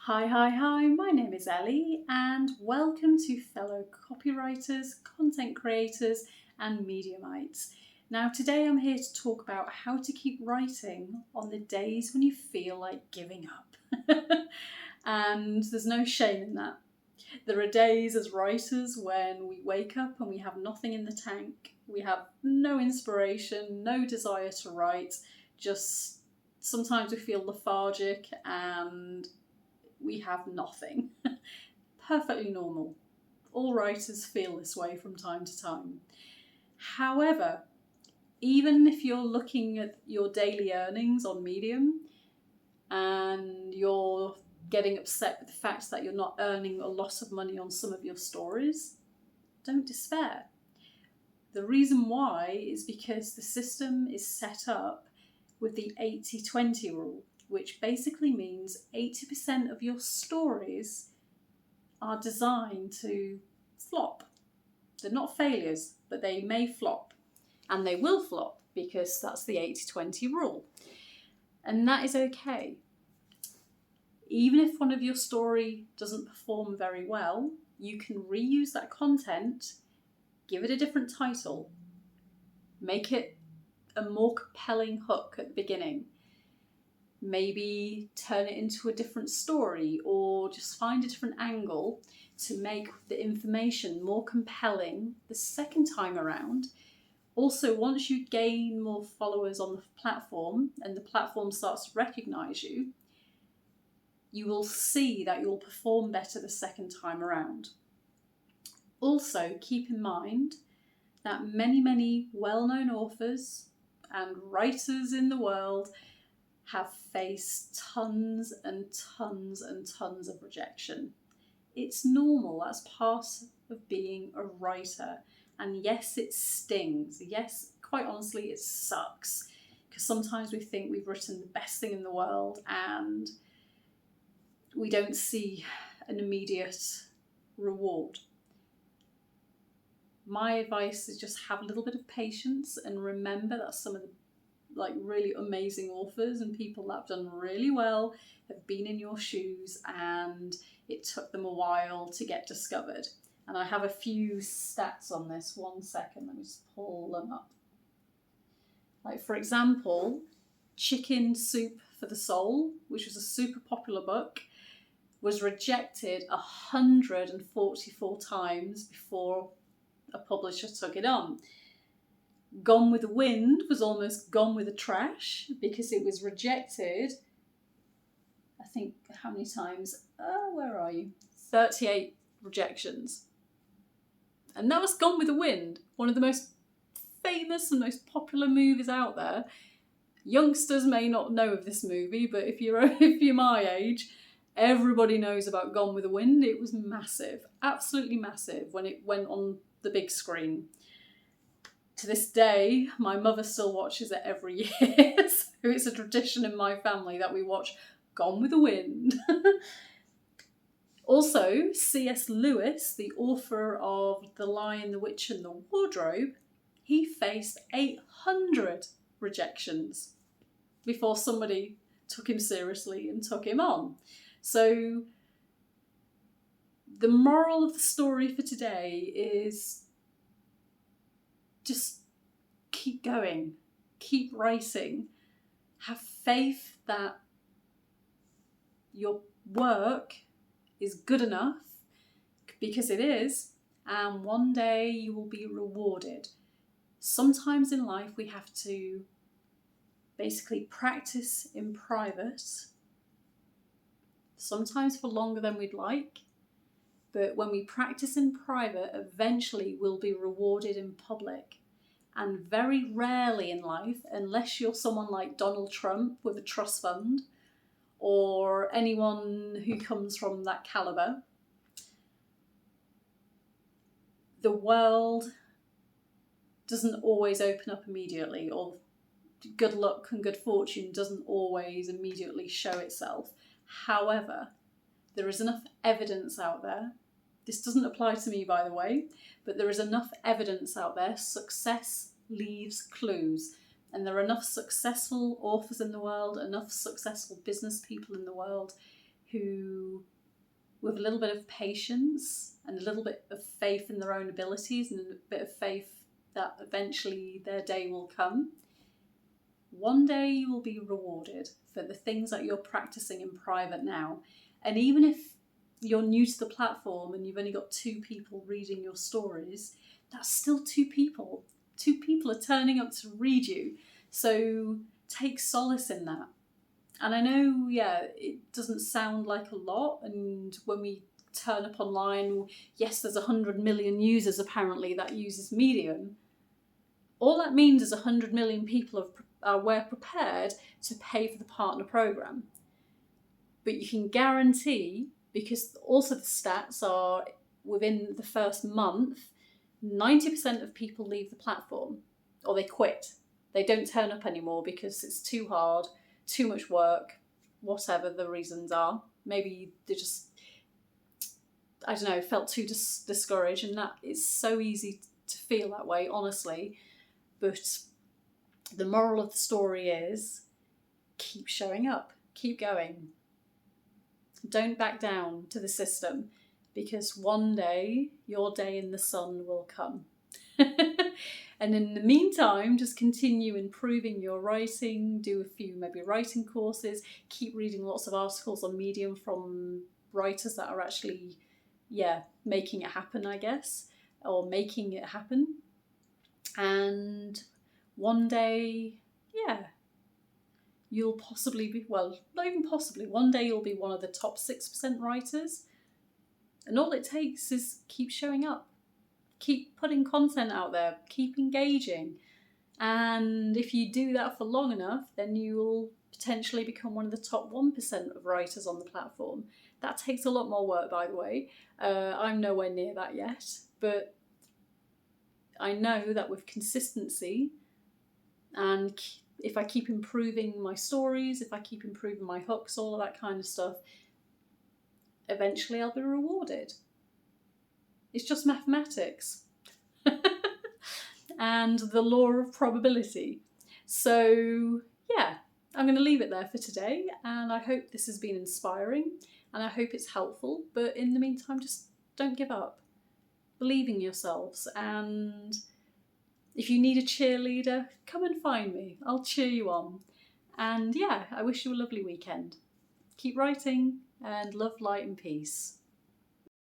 Hi, my name is Ellie and welcome to fellow copywriters, content creators and Mediumites. Now today I'm here to talk about how to keep writing on the days when you feel like giving up. And there's no shame in that. There are days as writers when we wake up and we have nothing in the tank, we have no inspiration, no desire to write, just sometimes we feel lethargic and we have nothing. Perfectly normal. All writers feel this way from time to time. However, even if you're looking at your daily earnings on Medium and you're getting upset with the fact that you're not earning a lot of money on some of your stories, don't despair. The reason why is because the system is set up with the 80-20 rule, which basically means 80% of your stories are designed to flop. They're not failures, but they may flop. And they will flop because that's the 80-20 rule. And that is okay. Even if one of your story doesn't perform very well, you can reuse that content, give it a different title, make it a more compelling hook at the beginning. Maybe turn it into a different story or just find a different angle to make the information more compelling the second time around. Also, once you gain more followers on the platform and the platform starts to recognise you, you will see that you'll perform better the second time around. Also, keep in mind that many well-known authors and writers in the world have faced tons and tons of rejection. It's normal, that's part of being a writer. And yes, it stings. Yes, quite honestly, it sucks. Because sometimes we think we've written the best thing in the world and we don't see an immediate reward. My advice is just have a little bit of patience and remember that some of the really amazing authors and people that have done really well have been in your shoes and it took them a while to get discovered. And I have a few stats on this. 1 second, let me just pull them up. For example, Chicken Soup for the Soul, which was a super popular book, was rejected 144 times before a publisher took it on. Gone with the Wind was almost gone with the trash because it was rejected, I think, how many times? Where are you? 38 rejections. And that was Gone with the Wind, one of the most famous and most popular movies out there. Youngsters may not know of this movie, but if you're my age, everybody knows about Gone with the Wind. It was massive, absolutely massive when it went on the big screen. To this day, my mother still watches it every year, so it's a tradition in my family that we watch Gone with the Wind. Also, C.S. Lewis, the author of The Lion, the Witch and the Wardrobe, he faced 800 rejections before somebody took him seriously and took him on. So the moral of the story for today is just keep going, keep writing, have faith that your work is good enough, because it is, and one day you will be rewarded. Sometimes in life we have to basically practice in private, sometimes for longer than we'd like, but when we practice in private, eventually we'll be rewarded in public. And very rarely in life, unless you're someone like Donald Trump with a trust fund, or anyone who comes from that calibre, the world doesn't always open up immediately, or good luck and good fortune doesn't always immediately show itself. However, there is enough evidence out there. This doesn't apply to me, by the way, but there is enough evidence out there. Success leaves clues. And there are enough successful authors in the world, enough successful business people in the world who, with a little bit of patience and a little bit of faith in their own abilities and a bit of faith that eventually their day will come, one day you will be rewarded for the things that you're practicing in private now. And even if you're new to the platform and you've only got 2 people reading your stories, that's still 2 people. 2 people are turning up to read you. So take solace in that. And I know, it doesn't sound like a lot. And when we turn up online, yes, there's 100 million users apparently that uses Medium. All that means is 100 million people were prepared to pay for the partner program. But you can guarantee, because also the stats are within the first month, 90% of people leave the platform or they quit. They don't turn up anymore because it's too hard, too much work, whatever the reasons are. Maybe they just, I don't know, felt too discouraged, and that is so easy to feel that way, honestly. But the moral of the story is keep showing up, keep going. Don't back down to the system, because one day your day in the sun will come. And in the meantime, just continue improving your writing, do a few maybe writing courses, keep reading lots of articles on Medium from writers that are actually, making it happen, I guess, or making it happen. And one day, you'll possibly be, well, not even possibly, one day you'll be one of the top 6% writers. And all it takes is keep showing up, keep putting content out there, keep engaging. And if you do that for long enough, then you'll potentially become one of the top 1% of writers on the platform. That takes a lot more work, by the way. I'm nowhere near that yet, but I know that with consistency, and if I keep improving my stories, if I keep improving my hooks, all of that kind of stuff, eventually I'll be rewarded. It's just mathematics and the law of probability. So I'm going to leave it there for today, and I hope this has been inspiring and I hope it's helpful. But in the meantime, just don't give up. Believe in yourselves, and if you need a cheerleader, come and find me. I'll cheer you on. And I wish you a lovely weekend. Keep writing, and love, light and peace.